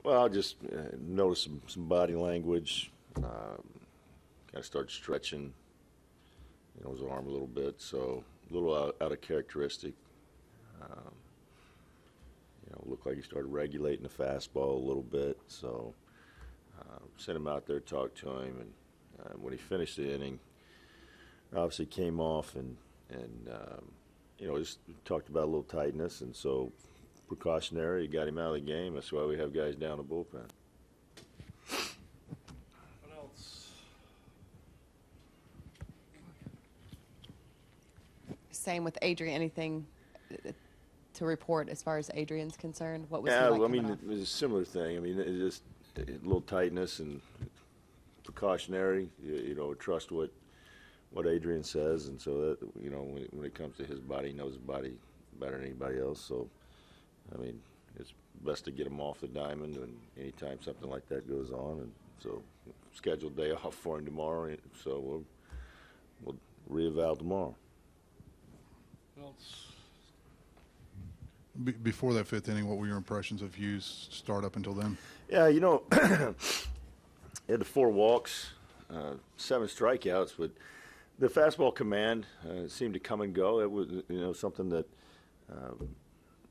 Well, I just noticed some body language. Kind of started stretching, his arm a little bit, so a little out of characteristic. Looked like he started regulating the fastball a little bit, so sent him out there, talked to him, and when he finished the inning, obviously came off and just talked about a little tightness, and so precautionary, got him out of the game. That's why we have guys down the bullpen. What else? Same with Adrian. Anything to report as far as Adrian's concerned? What was he yeah, like well, I mean, out? it was a similar thing. I mean, it's just a little tightness and precautionary. Trust what Adrian says, and so that when it comes to his body, he knows his body better than anybody else. So, I mean, it's best to get him off the diamond, and anytime something like that goes on, and so scheduled day off for him tomorrow. So we'll reeval tomorrow. What else? Before that fifth inning, what were your impressions of Hugh's start up until then? Yeah, he had the 4 walks, 7 strikeouts, but the fastball command seemed to come and go. It was, something that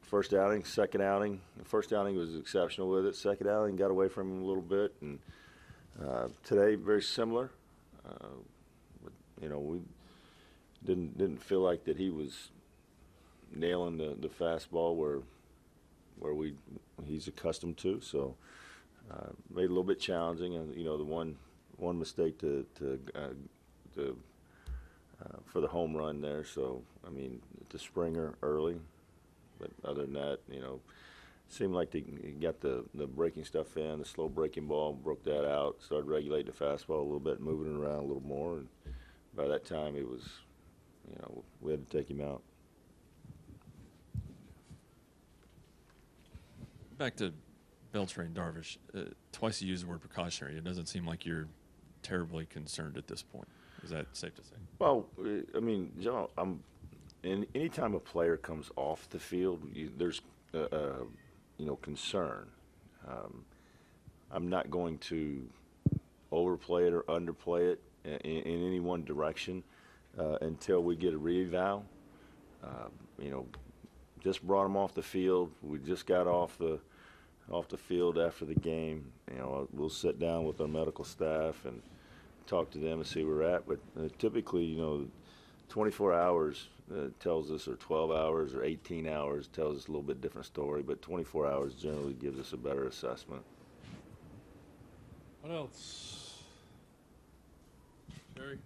first outing, second outing. The first outing was exceptional with it. Second outing got away from him a little bit, and today very similar. We didn't feel like that he was nailing the fastball where he's accustomed to. So made it a little bit challenging, and the one mistake for the home run there. So I mean, to Springer early, but other than that, seemed like they got the breaking stuff in, the slow breaking ball, broke that out, started regulating the fastball a little bit, moving it around a little more, and by that time it was, we had to take him out. Back to Beltre and Darvish. Twice you used the word precautionary. It doesn't seem like you're terribly concerned at this point. Is that safe to say? Well, I mean, Joe, anytime a player comes off the field, there's concern. I'm not going to overplay it or underplay it in any one direction until we get a reeval. Just brought him off the field. We just got off the field after the game. We'll sit down with our medical staff and talk to them and see where we're at. But typically, 24 hours tells us, or 12 hours, or 18 hours tells us a little bit different story. But 24 hours generally gives us a better assessment. What else? Jerry?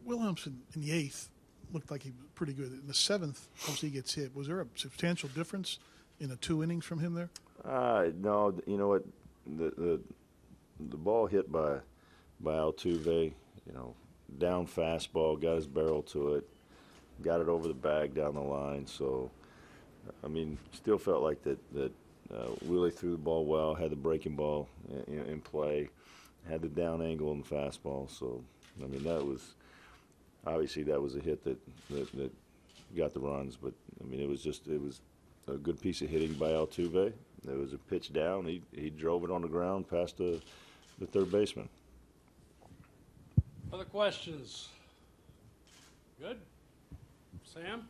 Williamson in the 8th looked like he was pretty good. In the 7th, obviously he gets hit. Was there a substantial difference in the 2 innings from him there? No. You know what? The ball hit by Altuve, down fastball, got his barrel to it, got it over the bag down the line. So, I mean, still felt like that Willie threw the ball well, had the breaking ball in play, had the down angle in the fastball. So, I mean, that was obviously that was a hit that got the runs. But, I mean, it was a good piece of hitting by Altuve. There was a pitch down. He drove it on the ground past the third baseman. Other questions? Good? Sam?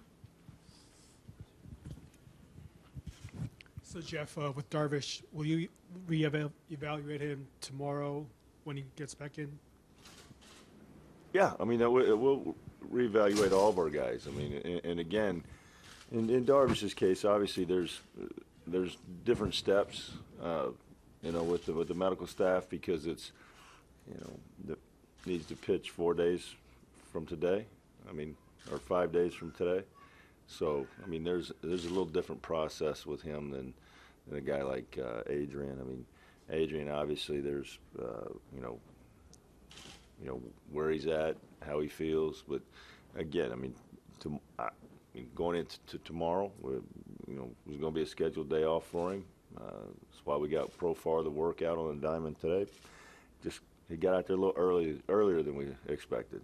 So, Jeff, with Darvish, will you reevaluate him tomorrow when he gets back in? Yeah, I mean, we'll reevaluate all of our guys. I mean, and again, in Darvish's case, obviously there's different with the medical staff, because it's, needs to pitch 4 days from today. I mean, or 5 days from today. So, I mean, there's a little different process with him than a guy like Adrian. I mean, Adrian, obviously, there's where he's at, how he feels. But again, I mean, going into tomorrow, there's going to be a scheduled day off for him. That's why we got the workout on the diamond today. Just he got out there a little earlier than we expected.